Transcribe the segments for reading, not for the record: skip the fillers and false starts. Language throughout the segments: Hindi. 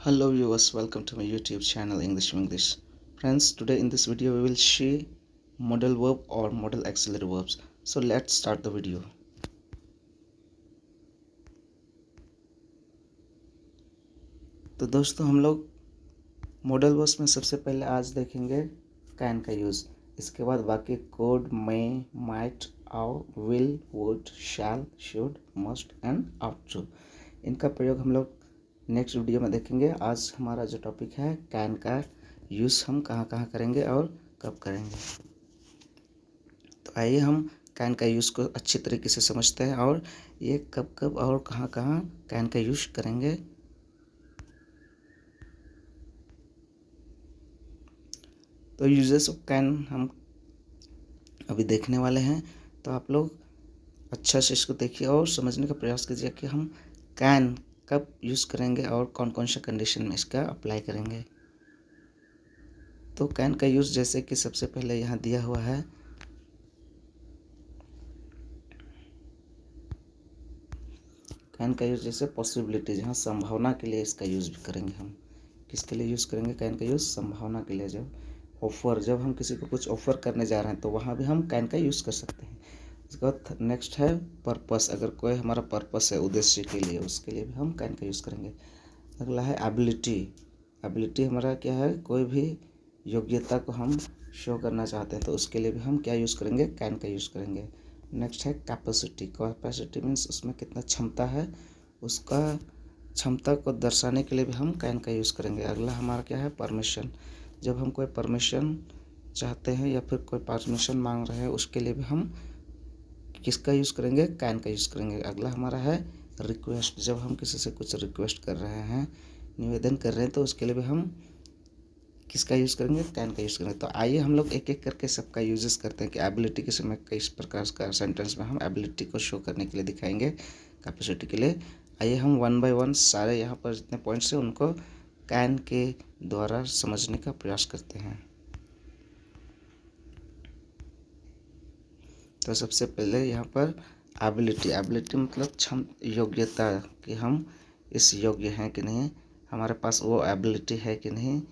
Hello viewers, welcome to my YouTube channel English English. Friends, today in this video we will see modal verb or modal auxiliary verbs. So let's start the video. तो दोस्तों हम लोग मॉडल वर्ब्स में सबसे पहले आज देखेंगे कैन का यूज़। इसके बाद बाकी could, may, might, ought, will, would, shall, should, must and ought to, इनका प्रयोग हम लोग नेक्स्ट वीडियो में देखेंगे। आज हमारा जो टॉपिक है कैन का यूज़ हम कहाँ कहाँ करेंगे और कब करेंगे। तो आइए हम कैन का यूज़ को अच्छी तरीके से समझते हैं और ये कब कब और कहाँ कहाँ कैन का यूज़ करेंगे। तो यूजेस ऑफ कैन हम अभी देखने वाले हैं। तो आप लोग अच्छा से इसको देखिए और समझने का प्रयास कीजिए कि हम कैन कब यूज़ करेंगे और कौन कौन से कंडीशन में इसका अप्लाई करेंगे। तो कैन का यूज़ जैसे कि सबसे पहले यहाँ दिया हुआ है, कैन का यूज़ जैसे पॉसिबिलिटी, जहाँ संभावना के लिए इसका यूज़ भी करेंगे हम। किसके लिए यूज़ करेंगे कैन का यूज़? संभावना के लिए। जब ऑफ़र, जब हम किसी को कुछ ऑफ़र करने जा रहे हैं तो वहाँ भी हम कैन का यूज़ कर सकते हैं। इसके बाद नेक्स्ट है पर्पस, अगर कोई हमारा पर्पस है उद्देश्य के लिए, उसके लिए भी हम कैन का यूज़ करेंगे। अगला है एबिलिटी। एबिलिटी हमारा क्या है? कोई भी योग्यता को हम शो करना चाहते हैं तो उसके लिए भी हम क्या यूज़ करेंगे? कैन का यूज़ करेंगे। नेक्स्ट है कैपेसिटी। कैपेसिटी मीन्स उसमें कितना क्षमता है, उसका क्षमता को दर्शाने के लिए भी हम कैन का यूज़ करेंगे। अगला हमारा क्या है? परमिशन। जब हम कोई परमिशन चाहते हैं या फिर कोई परमिशन मांग रहे हैं उसके लिए भी हम किसका यूज़ करेंगे? कैन का यूज़ करेंगे। अगला हमारा है रिक्वेस्ट। जब हम किसी से कुछ रिक्वेस्ट कर रहे हैं, निवेदन कर रहे हैं तो उसके लिए भी हम किसका यूज़ करेंगे? कैन का यूज़ करेंगे। तो आइए हम लोग एक एक करके सबका यूजेस करते हैं कि एबिलिटी के समय किस प्रकार का सेंटेंस में हम एबिलिटी को शो करने के लिए दिखाएंगे, कैपेसिटी के लिए। आइए हम वन बाय वन सारे यहाँ पर जितने पॉइंट्स हैं उनको कैन के द्वारा समझने का प्रयास करते हैं। तो सबसे पहले यहाँ पर एबिलिटी। एबिलिटी मतलब योग्यता, कि हम इस योग्य हैं कि नहीं, हमारे पास वो एबिलिटी है कि नहीं,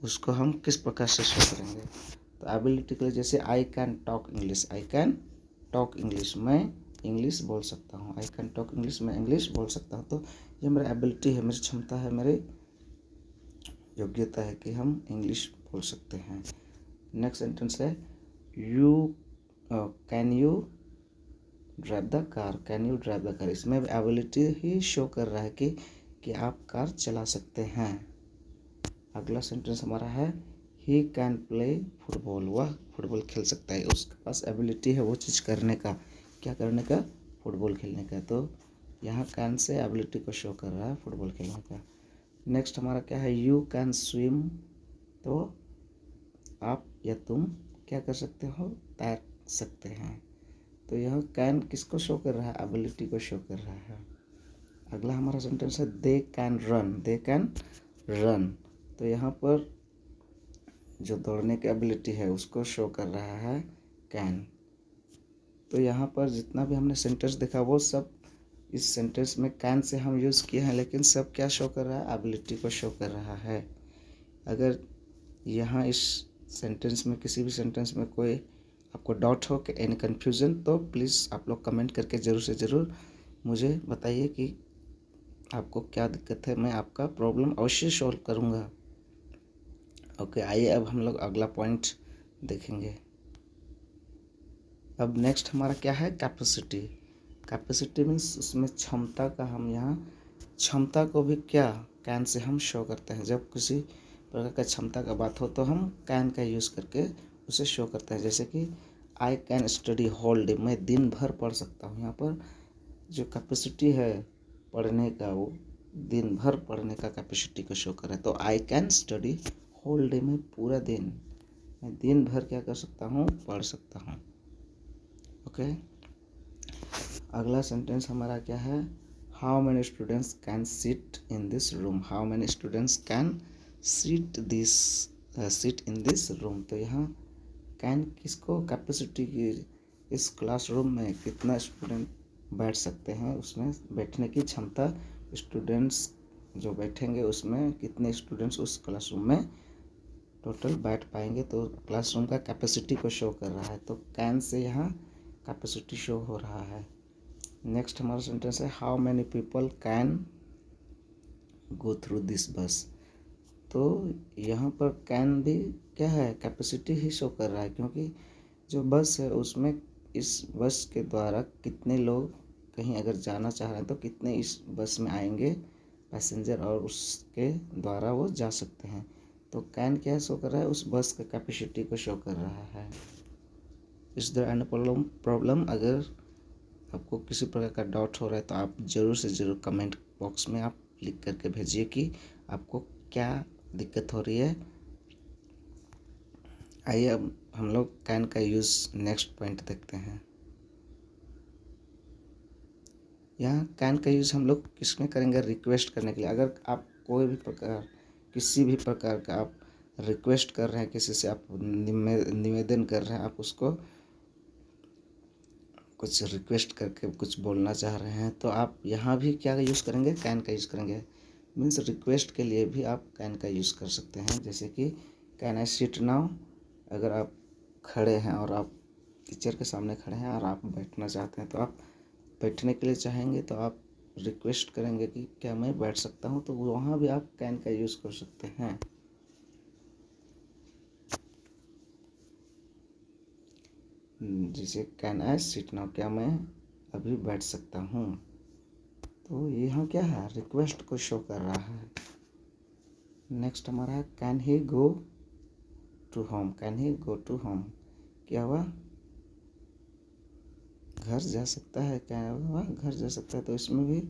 उसको हम किस प्रकार से शो करेंगे। तो एबिलिटी के लिए जैसे I can talk English, I can talk English, मैं इंग्लिश बोल सकता हूँ। आई कैन टॉक इंग्लिश, मैं इंग्लिश बोल सकता हूँ। तो ये मेरा एबिलिटी है, मेरी क्षमता है, मेरी योग्यता है कि हम इंग्लिश बोल सकते हैं। नेक्स्ट सेंटेंस है you can you drive the car, can you drive the car. इसमें एबिलिटी ही शो कर रहा है कि आप कार चला सकते हैं। अगला सेंटेंस हमारा है ही कैन प्ले फुटबॉल, वह फुटबॉल खेल सकता है, उसके पास एबिलिटी है वो चीज़ करने का। क्या करने का? फुटबॉल खेलने का। तो यहाँ कैन से एबिलिटी को शो कर रहा है फुटबॉल खेलने का। नेक्स्ट हमारा क्या है? यू कैन स्विम, तो आप या तुम क्या कर सकते हो? तैर सकते हैं। तो यह कैन किसको शो कर रहा है? एबिलिटी को शो कर रहा है। अगला हमारा सेंटेंस है they can run, they can run. तो यहाँ पर जो दौड़ने की एबिलिटी है उसको शो कर रहा है कैन। तो यहाँ पर जितना भी हमने सेंटेंस देखा वो सब इस सेंटेंस में कैन से हम यूज़ किए हैं, लेकिन सब क्या शो कर रहा है? एबिलिटी को शो कर रहा है। अगर यहाँ इस सेंटेंस में, किसी भी सेंटेंस में कोई आपको डाउट हो कि एनी कन्फ्यूज़न, तो प्लीज़ आप लोग कमेंट करके ज़रूर से ज़रूर मुझे बताइए कि आपको क्या दिक्कत है। मैं आपका प्रॉब्लम अवश्य सॉल्व करूँगा। ओके, आइए अब हम लोग अगला पॉइंट देखेंगे। अब नेक्स्ट हमारा क्या है? कैपेसिटी। कैपेसिटी मीन्स उसमें क्षमता का, हम यहाँ क्षमता को भी क्या कैन से हम शो करते हैं। जब किसी प्रकार का क्षमता का बात हो तो हम कैन का यूज़ करके उसे शो करते हैं। जैसे कि I can study whole day, मैं दिन भर पढ़ सकता हूँ। यहाँ पर जो कैपेसिटी है पढ़ने का, वो दिन भर पढ़ने का कैपेसिटी को शो कर रहा है। तो I can study whole day, में पूरा दिन, मैं दिन भर क्या कर सकता हूँ? पढ़ सकता हूँ। ओके, अगला सेंटेंस हमारा क्या है? How many students can sit in this room, how many students can sit in this room. तो यहाँ कैन किसको? कैपेसिटी की, इस क्लासरूम में कितना स्टूडेंट बैठ सकते हैं, उसमें बैठने की क्षमता स्टूडेंट्स जो बैठेंगे उसमें कितने स्टूडेंट्स उस क्लासरूम में टोटल बैठ पाएंगे, तो क्लासरूम का कैपेसिटी को शो कर रहा है। तो कैन से यहाँ कैपेसिटी शो हो रहा है। नेक्स्ट हमारा सेंटेंस है how many people can go through this बस। तो यहाँ पर कैन भी क्या है, कैपेसिटी ही शो कर रहा है, क्योंकि जो बस है उसमें इस बस के द्वारा कितने लोग कहीं अगर जाना चाह रहे हैं तो कितने इस बस में आएंगे पैसेंजर, और उसके द्वारा वो जा सकते हैं। तो कैन क्या शो कर रहा है, उस बस का कैपेसिटी को शो कर रहा है। इस देयर एनी प्रॉब्लम, अगर आपको किसी प्रकार का डाउट हो रहा है तो आप ज़रूर से ज़रूर कमेंट बॉक्स में आप लिख करके भेजिए कि आपको क्या दिक्कत हो रही है। आइए अब हम लोग कैन का यूज़ नेक्स्ट पॉइंट देखते हैं। यहाँ कैन का यूज़ हम लोग किसमें करेंगे, रिक्वेस्ट करने के लिए। अगर आप कोई भी प्रकार, किसी भी प्रकार का आप रिक्वेस्ट कर रहे हैं, किसी से आप निवेदन कर रहे हैं, आप उसको कुछ रिक्वेस्ट करके कुछ बोलना चाह रहे हैं, तो आप यहाँ भी क्या यूज़ करेंगे, कैन का यूज़ करेंगे। मीन्स रिक्वेस्ट के लिए भी आप कैन का यूज़ कर सकते हैं। जैसे कि कैन आई सिट नाउ, अगर आप खड़े हैं और आप टीचर के सामने खड़े हैं और आप बैठना चाहते हैं, तो आप बैठने के लिए चाहेंगे तो आप रिक्वेस्ट करेंगे कि क्या मैं बैठ सकता हूँ, तो वहाँ भी आप कैन का यूज़ कर सकते हैं। जैसे कैन आई सिट नाउ, क्या मैं अभी बैठ सकता हूँ। तो यहाँ क्या है, रिक्वेस्ट को शो कर रहा है। नेक्स्ट हमारा है can he go to home. Can he go to home, क्या हुआ, घर जा सकता है, क्या हुआ, घर जा सकता है। तो इसमें भी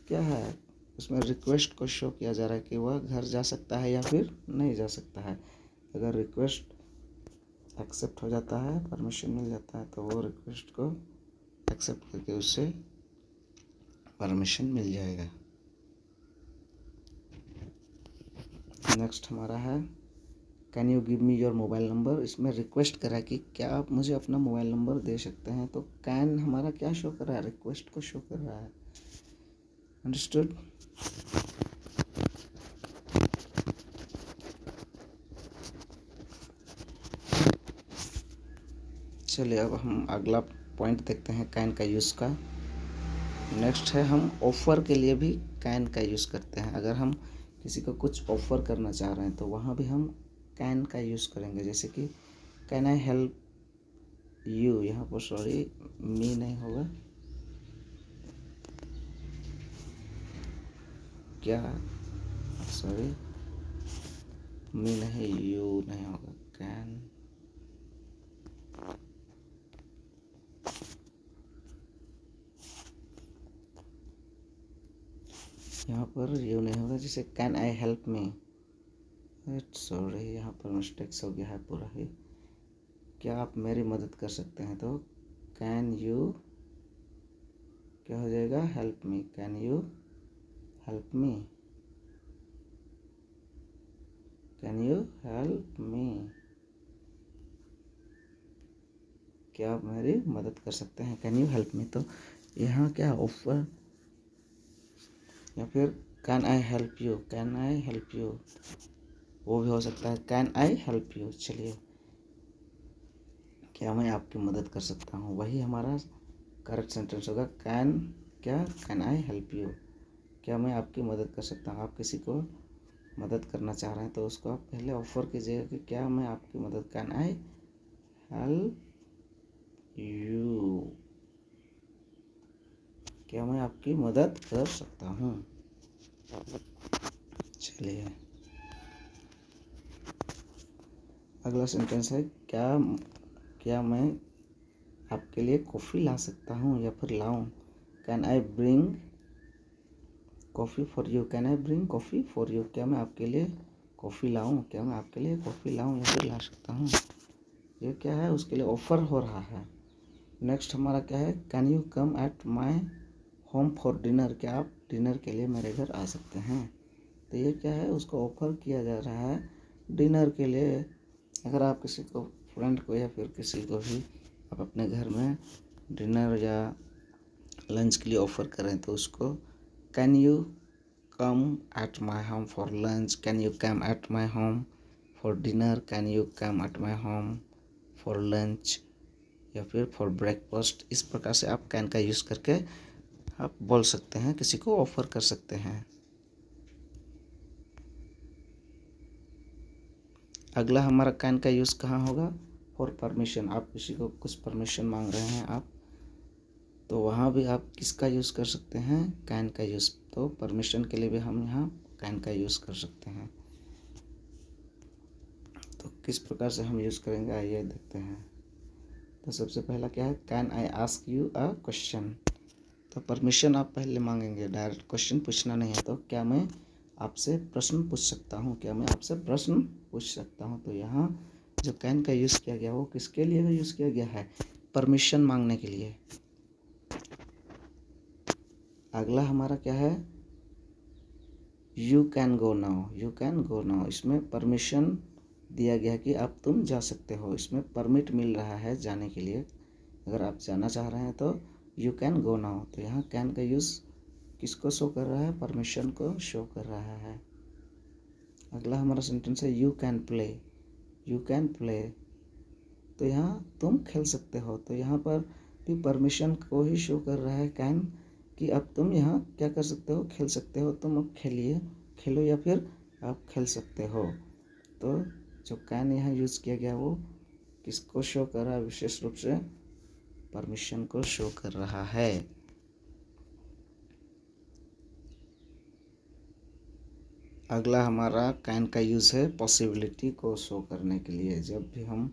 क्या है, उसमें रिक्वेस्ट को शो किया जा रहा है कि वह घर जा सकता है या फिर नहीं जा सकता है। अगर रिक्वेस्ट एक्सेप्ट हो जाता है, परमिशन मिल जाता है, तो वो रिक्वेस्ट को एक्सेप्ट करके उससे परमिशन मिल जाएगा। नेक्स्ट हमारा है can you give me your mobile number. इसमें रिक्वेस्ट करा है कि क्या आप मुझे अपना मोबाइल नंबर दे सकते हैं। तो कैन हमारा क्या शो कर रहा है, रिक्वेस्ट को शो कर रहा है। अंडरस्टूड। चलिए अब हम अगला पॉइंट देखते हैं कैन का यूज़ का। नेक्स्ट है हम ऑफ़र के लिए भी कैन का यूज़ करते हैं। अगर हम किसी को कुछ ऑफ़र करना चाह रहे हैं तो वहाँ भी हम कैन का यूज़ करेंगे। जैसे कि कैन आई हेल्प यू, यहाँ पर सॉरी मी नहीं होगा, क्या सॉरी मी नहीं, यू नहीं होगा, कैन यहाँ पर यू नहीं होगा। जैसे can I help me, sorry यहाँ पर मिस्टेक्स हो गया है पूरा ही। क्या आप मेरी मदद कर सकते हैं, तो कैन यू क्या हो जाएगा, help me. Can you help me, can you help me, क्या आप मेरी मदद कर सकते हैं, कैन यू हेल्प मी। तो यहाँ क्या ऑफर, या फिर can I help you, can I help you, वो भी हो सकता है कैन आई हेल्प यू। चलिए, क्या मैं आपकी मदद कर सकता हूँ, वही हमारा करेक्ट सेंटेंस होगा। कैन आई हेल्प यू, क्या मैं आपकी मदद कर सकता हूँ। आप किसी को मदद करना चाह रहे हैं तो उसको आप पहले ऑफर कीजिएगा कि क्या मैं आपकी मदद, कैन आई हेल्प यू, क्या मैं आपकी मदद कर सकता हूँ। चलिए अगला सेंटेंस है क्या मैं आपके लिए कॉफ़ी ला सकता हूँ या फिर लाऊं। Can I bring coffee for you, can I bring coffee for you, क्या मैं आपके लिए कॉफ़ी लाऊं, क्या मैं आपके लिए कॉफ़ी लाऊं या फिर ला सकता हूँ। ये क्या है, उसके लिए ऑफ़र हो रहा है। नेक्स्ट हमारा क्या है, can you come at my home for dinner, क्या आप डिनर के लिए मेरे घर आ सकते हैं। तो ये क्या है, उसको ऑफ़र किया जा रहा है डिनर के लिए। अगर आप किसी को, फ्रेंड को या फिर किसी को भी आप अपने घर में डिनर या लंच के लिए ऑफ़र करें तो उसको can you come at my home for lunch, can you come at my home for dinner, can you come at my home for lunch, या फिर फॉर ब्रेकफास्ट। इस प्रकार से आप कैन का यूज़ करके आप बोल सकते हैं, किसी को ऑफर कर सकते हैं। अगला हमारा कैन का यूज़ कहाँ होगा? For permission. आप किसी को कुछ परमिशन मांग रहे हैं आप, तो वहाँ भी आप किसका यूज़ कर सकते हैं? कैन का यूज़। तो परमिशन के लिए भी हम यहाँ कैन का यूज़ कर सकते हैं। तो किस प्रकार से हम यूज़ करेंगे आइए देखते हैं। तो सबसे पहला क्या है? Can I ask you a question. तो परमिशन आप पहले मांगेंगे, डायरेक्ट क्वेश्चन पूछना नहीं है। तो क्या मैं आपसे प्रश्न पूछ सकता हूँ? क्या मैं आपसे प्रश्न पूछ सकता हूँ? तो यहाँ जो कैन का यूज़ किया गया वो किसके लिए यूज़ किया गया है? परमिशन मांगने के लिए। अगला हमारा क्या है? You can go now. You can go now, इसमें परमिशन दिया गया कि अब तुम जा सकते हो। इसमें परमिट मिल रहा है जाने के लिए। अगर आप जाना चाह रहे हैं तो यू कैन गो नाउ। तो यहाँ कैन का यूज़ किसको शो कर रहा है? परमिशन को शो कर रहा है। अगला हमारा सेंटेंस है you can play. You can play, तो यहाँ तुम खेल सकते हो। तो यहाँ पर भी परमिशन को ही शो कर रहा है कैन, कि अब तुम यहाँ क्या कर सकते हो? खेल सकते हो। तुम अब खेलिए, खेलो, या फिर आप खेल सकते हो। तो जो कैन यहाँ यूज़ किया गया वो किसको शो कर रहा है? विशेष रूप से परमिशन को शो कर रहा है। अगला हमारा कैन का यूज़ है पॉसिबिलिटी को शो करने के लिए। जब भी हम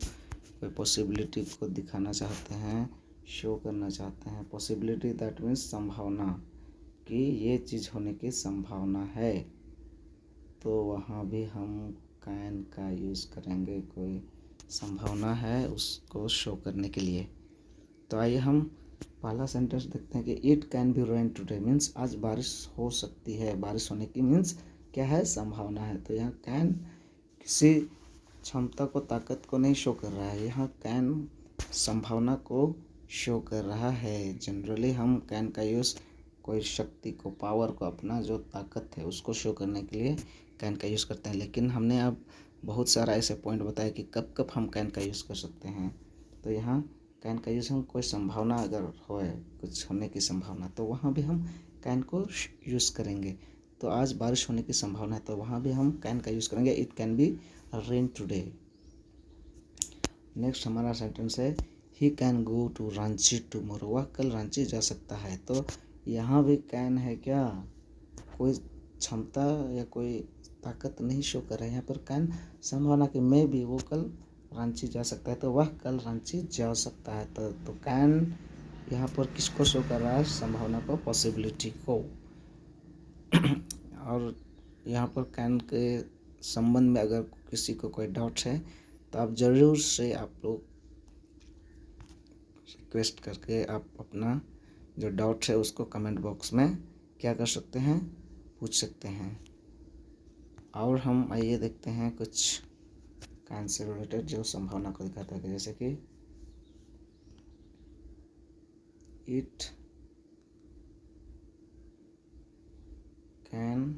कोई पॉसिबिलिटी को दिखाना चाहते हैं, शो करना चाहते हैं, पॉसिबिलिटी दैट मीन्स संभावना, कि ये चीज़ होने की संभावना है, तो वहाँ भी हम कैन का यूज़ करेंगे। कोई संभावना है उसको शो करने के लिए। तो आइए हम पहला सेंटेंस देखते हैं कि it can be rain today, means आज बारिश हो सकती है। बारिश होने की मीन्स क्या है? संभावना है। तो यहाँ कैन किसी क्षमता को, ताकत को नहीं शो कर रहा है। यहाँ कैन संभावना को शो कर रहा है। जनरली हम कैन का यूज़ कोई शक्ति को, पावर को, अपना जो ताकत है उसको शो करने के लिए कैन का यूज़ करते हैं। लेकिन हमने अब बहुत सारा ऐसे पॉइंट बताया कि कब कब हम कैन का यूज़ कर सकते हैं। तो यहाँ कैन का यूज़ हम कोई संभावना अगर हो, कुछ होने की संभावना, तो वहाँ भी हम कैन को यूज़ करेंगे। तो आज बारिश होने की संभावना है, तो वहाँ भी हम कैन का यूज़ करेंगे। It can be rain today. Next हमारा सेंटेंस है he can go to Ranchi tomorrow. वह कल रांची जा सकता है। तो यहाँ भी कैन है क्या? कोई क्षमता या कोई ताकत नहीं शो कर रहा है। यहाँ पर कैन संभावना कि मे भी वो कल रांची जा सकता है। तो वह कल रांची जा सकता है। तो कैन यहाँ पर किसको शो कर रहा है? संभावना को, पॉसिबिलिटी को। और यहाँ पर कैन के संबंध में अगर किसी को कोई डाउट है तो आप ज़रूर से आप लोग रिक्वेस्ट करके आप अपना जो डाउट है उसको कमेंट बॉक्स में क्या कर सकते हैं? पूछ सकते हैं। और हम आइए देखते हैं कुछ कैन से रिलेटेड जो संभावना को दिखाता है, जैसे कि it can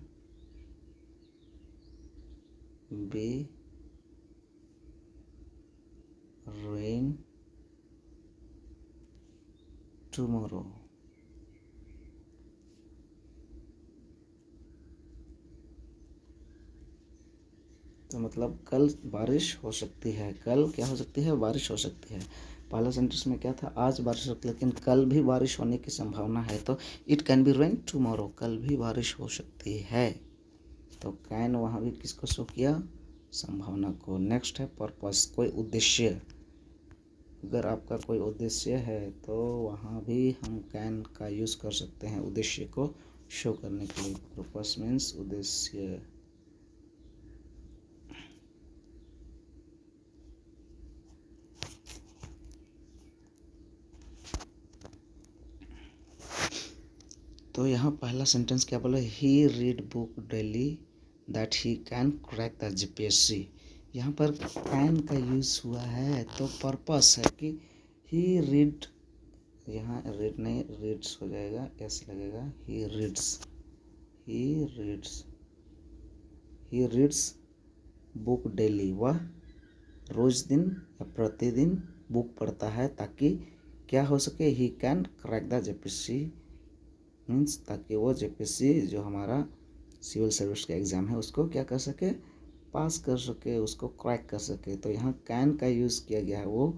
be rain tomorrow. तो मतलब कल बारिश हो सकती है। कल क्या हो सकती है? बारिश हो सकती है। पहला सेंटेंस में क्या था? आज बारिश हो सकती है, लेकिन कल भी बारिश होने की संभावना है। तो it can be rain tomorrow, कल भी बारिश हो सकती है। तो कैन वहाँ भी किसको शो किया? संभावना को। नेक्स्ट है पर्पस, कोई उद्देश्य। अगर आपका कोई उद्देश्य है तो वहाँ भी हम कैन का यूज़ कर सकते हैं उद्देश्य को शो करने के लिए। पर्पस मीन्स उद्देश्य। तो यहाँ पहला सेंटेंस क्या बोला? He read book daily that he can crack the GPSC. यहाँ पर कैन का यूज़ हुआ है तो पर्पस है कि ही रीड, यहाँ रीड नहीं रीड्स हो जाएगा, एस लगेगा। ही ही रीड्स बुक डेली, वह रोज दिन या प्रतिदिन बुक पढ़ता है ताकि क्या हो सके, ही can crack the JPSC, means ताकि वो जेपीएससी जो हमारा सिविल सर्विस का एग्ज़ाम है उसको क्या कर सके, पास कर सके, उसको क्रैक कर सके। तो यहाँ कैन का यूज़ किया गया है, वो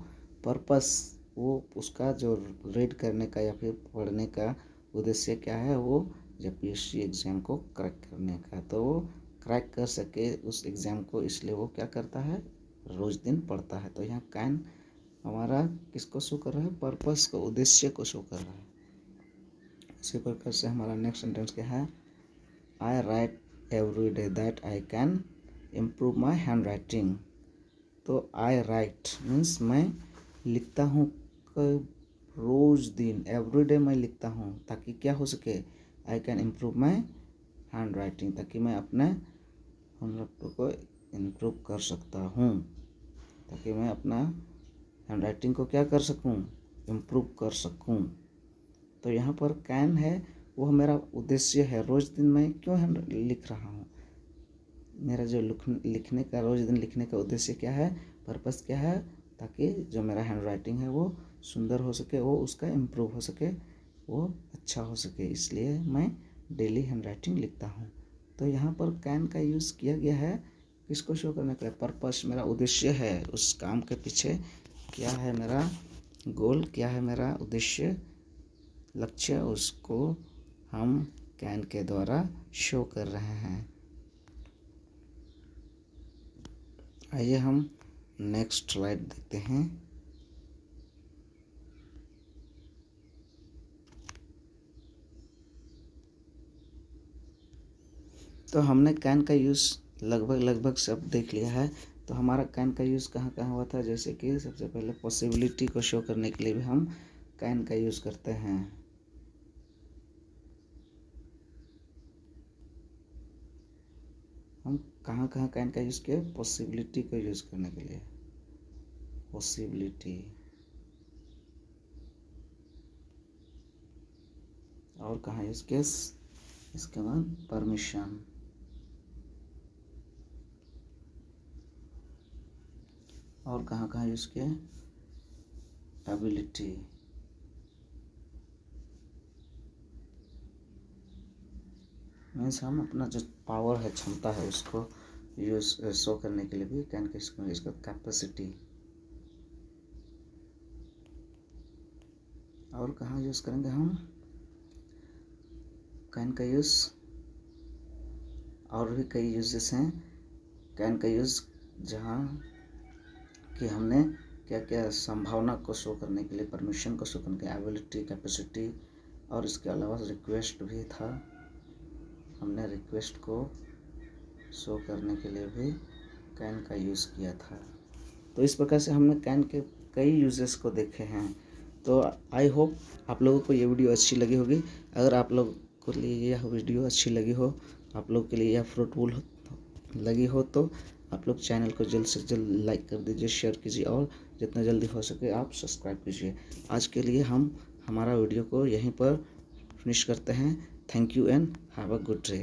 पर्पस, वो उसका जो रीड करने का या फिर पढ़ने का उद्देश्य क्या है, वो जेपीएससी एग्ज़ाम को क्रैक करने का। तो वो क्रैक कर सके उस एग्ज़ाम को, इसलिए वो क्या करता है, रोज दिन पढ़ता है। तो यहाँ कैन हमारा किसको शो कर रहा है, पर्पस को, उद्देश्य को शो कर रहा है। इसी प्रकार से हमारा नेक्स्ट सेंटेंस क्या है, I write every day that I can improve my handwriting. तो आई राइट मीन्स मैं लिखता हूँ रोज दिन, एवरी डे मैं लिखता हूँ ताकि क्या हो सके, आई can improve my hand writing, ताकि मैं अपने हैंड को इम्प्रूव कर सकता हूँ, ताकि मैं अपना हैंड राइटिंग को क्या कर सकूँ, इम्प्रूव कर सकूँ। तो यहाँ पर कैन है, वो मेरा उद्देश्य है, रोज दिन मैं क्यों लिख रहा हूँ, मेरा जो लिखने का, रोज दिन लिखने का उद्देश्य क्या है, पर्पस क्या है, ताकि जो मेरा हैंड राइटिंग है वो सुंदर हो सके, वो उसका इम्प्रूव हो सके, वो अच्छा हो सके, इसलिए मैं डेली हैंड राइटिंग लिखता हूँ। तो यहाँ पर कैन का यूज़ किया गया है किसको शो करने के लिए, पर्पस, मेरा उद्देश्य है, उस काम के पीछे क्या है मेरा गोल, क्या है मेरा उद्देश्य, लक्ष्य, उसको हम कैन के द्वारा शो कर रहे हैं। आइए हम नेक्स्ट स्लाइड देखते हैं। तो हमने कैन का यूज़ लगभग सब देख लिया है। तो हमारा कैन का यूज़ कहाँ कहाँ हुआ था, जैसे कि सबसे पहले पॉसिबिलिटी को शो करने के लिए भी हम कैन का यूज़ करते हैं। हम कहाँ कहाँ कैन का यूज़ किए, पॉसिबिलिटी को यूज़ करने के लिए, पॉसिबिलिटी, और कहाँ यूज़ किए, इसके बाद परमिशन, और कहाँ कहाँ यूज़ किए, एबिलिटी, मीन्स हम अपना जो पावर है, क्षमता है, उसको यूज़ शो करने के लिए भी कैन का यूज़ कर, कैपेसिटी, और कहाँ यूज़ करेंगे हम कैन का यूज़, और भी कई यूजेस हैं कैन का यूज़, जहाँ कि हमने क्या क्या संभावना को शो करने के लिए, परमिशन को शो करने के लिए, एबिलिटी, कैपेसिटी, और इसके अलावा रिक्वेस्ट भी था, हमने रिक्वेस्ट को शो करने के लिए भी कैन का यूज़ किया था। तो इस प्रकार से हमने कैन के कई यूजेस को देखे हैं। तो आई होप आप लोगों को ये वीडियो अच्छी लगी होगी। अगर आप लोग को लिए यह वीडियो अच्छी लगी हो, आप लोग के लिए यह फ्रूटफुल लगी हो, तो आप लोग चैनल को जल्द से जल्द लाइक कर दीजिए, शेयर कीजिए, और जितना जल्दी हो सके आप सब्सक्राइब कीजिए। आज के लिए हम हमारा वीडियो को यहीं पर फिनिश करते हैं। Thank you and have a good day.